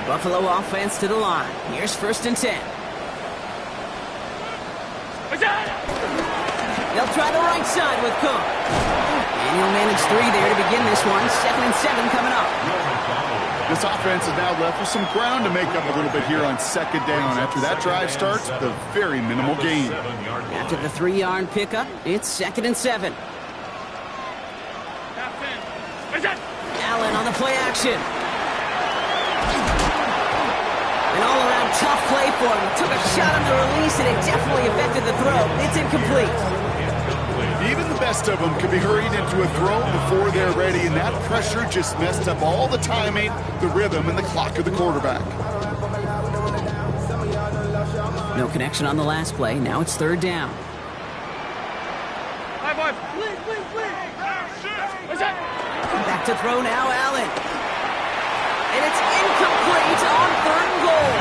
Buffalo offense to the line. Here's 1st and 10. They'll try the right side with Cook. And he'll manage 3 there to begin this one. 2nd and 7 coming up. This offense is now left with some ground to make up a little bit here on 2nd down. After that drive starts, the very minimal gain. After the 3-yard pickup, it's 2nd and 7. Allen on the play action. An all-around tough play for him. Took a shot on the release, and it definitely affected the throw. It's incomplete. Even the best of them could be hurried into a throw before they're ready, and that pressure just messed up all the timing, the rhythm, and the clock of the quarterback. No connection on the last play. Now it's 3rd down. Back to throw now, Allen. And it's incomplete on 3rd and goal.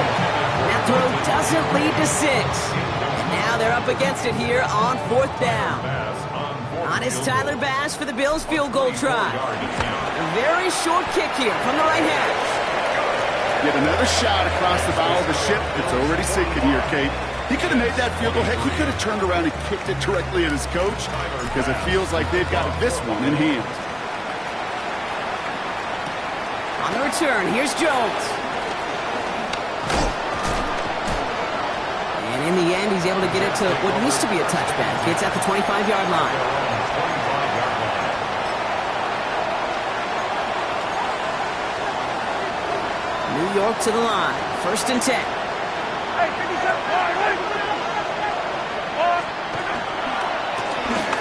That throw doesn't lead to 6. And now they're up against it here on 4th down. On is Tyler Bass for the Bills field goal try. A very short kick here from the right hash. Yet another shot across the bow of the ship that's already sinking here, Kate. He could have made that field goal. Heck, he could have turned around and kicked it directly at his coach because it feels like they've got this one in hand. On the return, here's Jones. And in the end, he's able to get it to what used to be a touchback. It's at the 25-yard line. New York to the line. 1st and 10.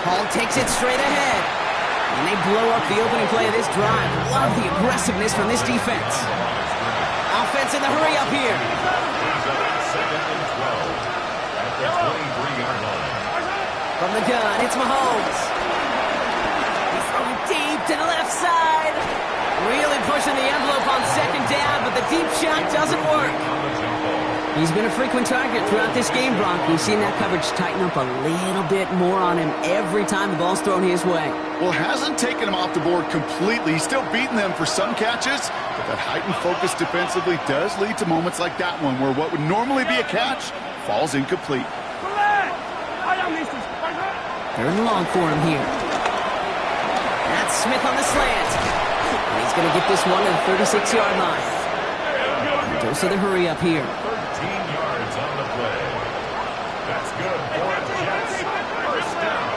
Hall takes it straight ahead. And they blow up the opening play of this drive. Love the aggressiveness from this defense. Offense in the hurry up here. From the gun, it's Mahomes. He's throwing deep to the left side. Really pushing the envelope on 2nd down, but the deep shot doesn't work. He's been a frequent target throughout this game, Brock. We've seen that coverage tighten up a little bit more on him every time the ball's thrown his way. Well, hasn't taken him off the board completely. He's still beating them for some catches, but that heightened focus defensively does lead to moments like that one where what would normally be a catch falls incomplete. 3rd and long for him here. That's Smith on the slant. And he's going to get this one to the 36-yard line. Dose of the hurry up here. 13 yards on the play. That's good for a Jets. 1st down.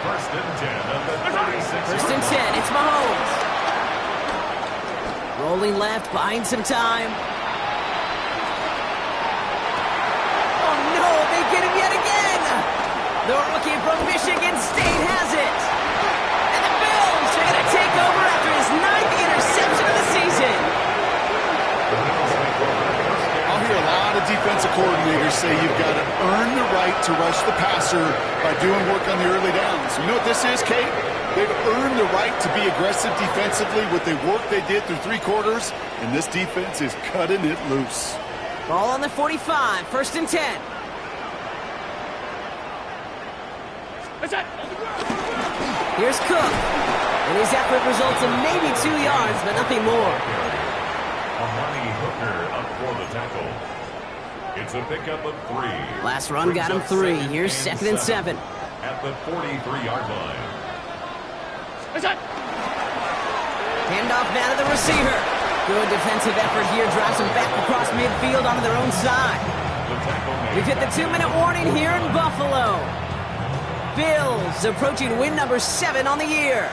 1st and 10 at the 36. 1st and 10. It's Mahomes. Rolling left, buying some time. Oh no, they get him yet again. The rookie from Michigan State has it. And the Bills are going to take over after his 9th interception of the season. I'll hear a lot of defensive coordinators say you've got to earn the right to rush the passer by doing work on the early downs. You know what this is, Kate? They've earned the right to be aggressive defensively with the work they did through 3 quarters, and this defense is cutting it loose. Ball on the 45, 1st and 10. Here's Cook. And his effort results in maybe 2 yards, but nothing more. Amani Hooker up for the tackle. It's a pickup of 3. Last run got him 3. Here's 2nd and 7. At the 43-yard line. Handoff now to the receiver. Good defensive effort here. Drives them back across midfield onto their own side. We've hit the 2-minute warning here in Buffalo. Bills approaching win number 7 on the year.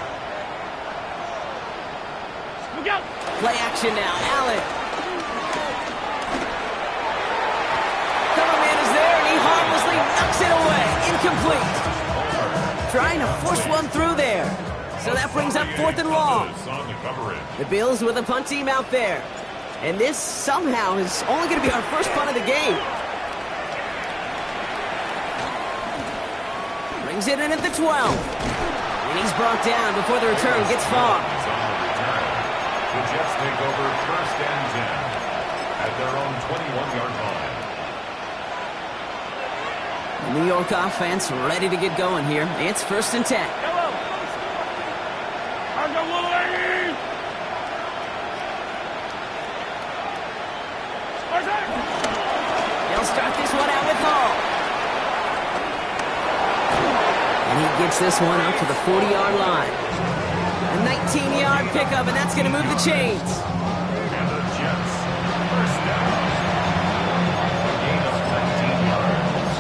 Play action now. Allen. Cover man is there, and he harmlessly knocks it away. Incomplete. Trying to force one through there. So that brings up 4th and long. On the coverage. The Bills with a punt team out there. And this somehow is only going to be our first punt of the game. Brings it in at the 12. And he's brought down before the return gets far. On the return. The Jets take over 1st and 10 at their own 21-yard line. The New York offense ready to get going here. It's 1st and 10. Yellow. I got little lady. They'll start this one out with Hall. And he gets this one out to the 40-yard line. A 19-yard pickup, and that's going to move the chains. And the Jets, 1st down. A gain of 19 yards.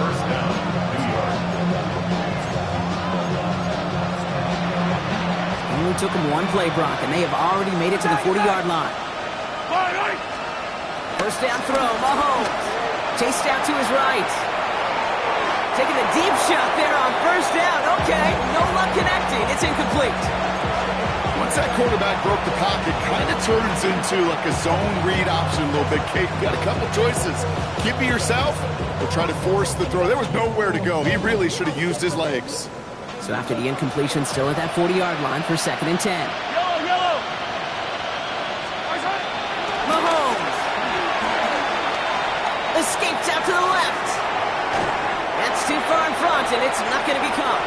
1st down, New York. Only took him one play, Brock, and they have already made it to the 40-yard line. 1st down throw, Mahomes. Chased out to his right. Taking a deep shot there on 1st down. Okay, no luck connecting. It's incomplete. Once that quarterback broke the pocket, kind of turns into like a zone read option a little bit. Kate, you got a couple choices. Keep it yourself or try to force the throw. There was nowhere to go. He really should have used his legs. So after the incompletion, still at that 40-yard line for 2nd and 10. Yellow. Mahomes. Escapes out to the left. That's too far in front, and it's not going to be caught.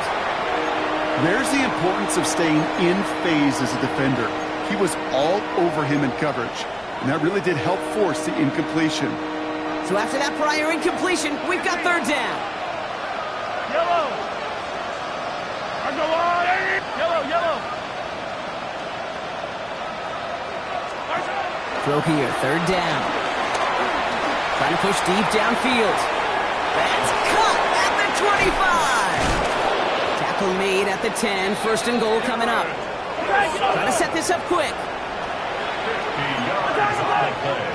There's the importance of staying in phase as a defender. He was all over him in coverage, and that really did help force the incompletion. So after that prior incompletion, we've got 3rd down. Yellow. I got yellow. Throw here, 3rd down. Trying to push deep downfield. That's cut at the 25. Tackle made at the 10. 1st and goal coming up. Trying to set this up quick. 50 yards on the play.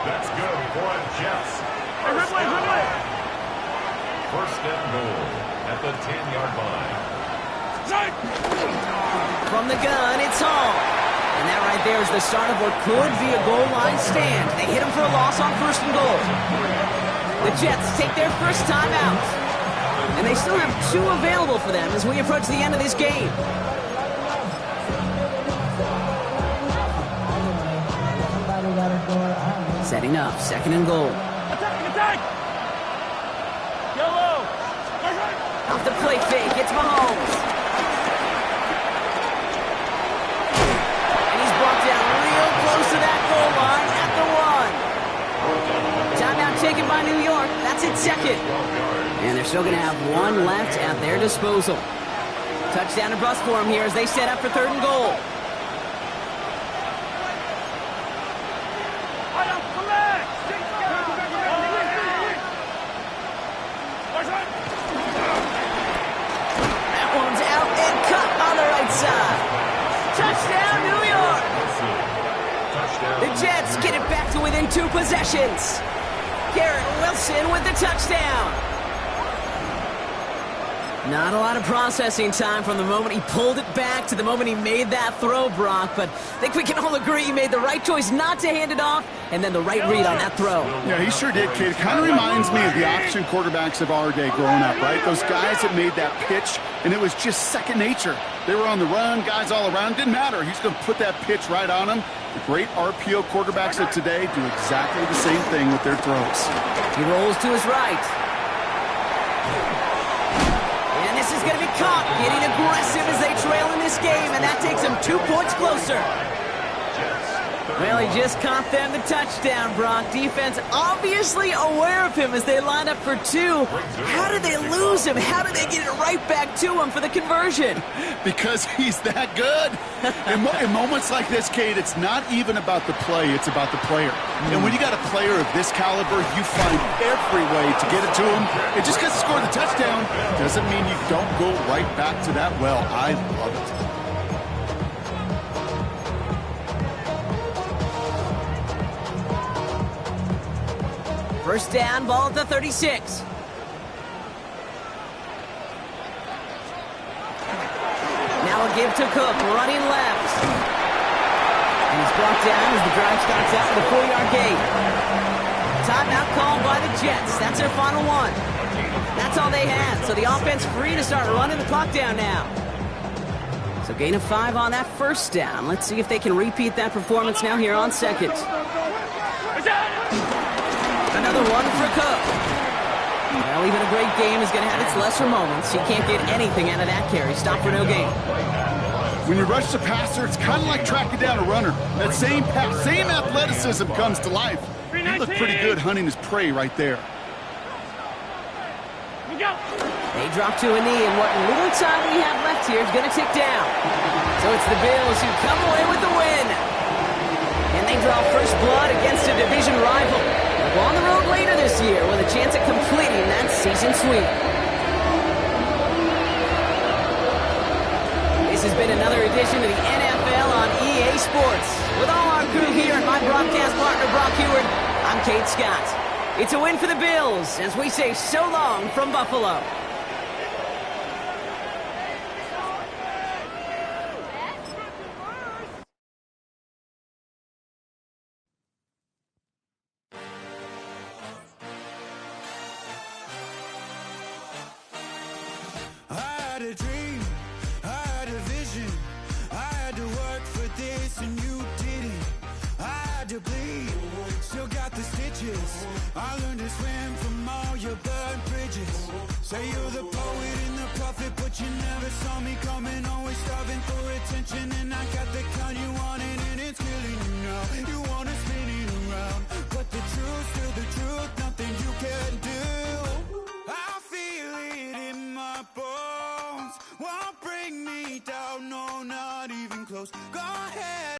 That's good for the Jets. 1st and goal at the 10-yard line. From the gun, it's Hall. And that right there is the start of what could be a goal line stand. They hit him for a loss on 1st and goal. The Jets take their first time out. And they still have 2 available for them as we approach the end of this game. Setting up, 2nd and goal. Attack. Yellow. Off the play fake, it's Mahomes. And he's brought down real close to that goal line at the 1. Timeout taken by New York. That's its 2nd. And they're still going to have 1 left at their disposal. Touchdown and bust for them here as they set up for 3rd and goal. That one's out and cut on the right side. Touchdown, New York! The Jets get it back to within 2 possessions. Garrett Wilson with the touchdown. Not a lot of processing time from the moment he pulled it back to the moment he made that throw, Brock. But I think we can all agree he made the right choice not to hand it off and then the right read on that throw. Yeah, he sure did, kid. Kind of reminds me of the option quarterbacks of our day growing up, right? Those guys that made that pitch, and it was just second nature. They were on the run, guys all around. Didn't matter. He's going to put that pitch right on them. The great RPO quarterbacks of today do exactly the same thing with their throws. He rolls to his right. And this is going to be caught. Getting aggressive as they trail in this game, and that takes them 2 points closer. Well, he just caught them the touchdown, Brock. Defense obviously aware of him as they line up for 2. How did they lose him? How did they get it right back to him for the conversion? Because he's that good. In moments like this, Kate, it's not even about the play, it's about the player. And when you got a player of this caliber, you find every way to get it to him. And just because he scored the touchdown doesn't mean you don't go right back to that well. I love it. First down, ball at the 36. give to Cook, running left. And he's brought down as the drive starts out at the 4-yard gate. Timeout called by the Jets. That's their final one. That's all they had, so the offense free to start running the clock down now. So gain of 5 on that first down. Let's see if they can repeat that performance now here on second. Another one for Cook. Well, even a great game is going to have its lesser moments. He can't get anything out of that carry. Stop for no gain. When you rush the passer, it's kind of like tracking down a runner. That same pass, same athleticism comes to life. He looked pretty good hunting his prey right there. They drop to a knee, and what little time we have left here is going to tick down. So it's the Bills who come away with the win. And they draw first blood against a division rival. They'll go on the road later this year with a chance at completing that season sweep. This has been another edition of the NFL on EA Sports. With all our crew here and my broadcast partner, Brock Heward, I'm Kate Scott. It's a win for the Bills as we say so long from Buffalo. I had a dream, I had a vision, I had to work for this and you didn't. I had to bleed, still got the stitches. I learned to swim from all your burned bridges. Say you're the poet and the prophet, but you never saw me coming. Always starving for attention, and I got the kind you wanted, and it's killing you now. You wanna spin it around, but the truth's still the truth. Nothing you can do. I feel it in my bones. Won't bring me down, no, not even close. Go ahead.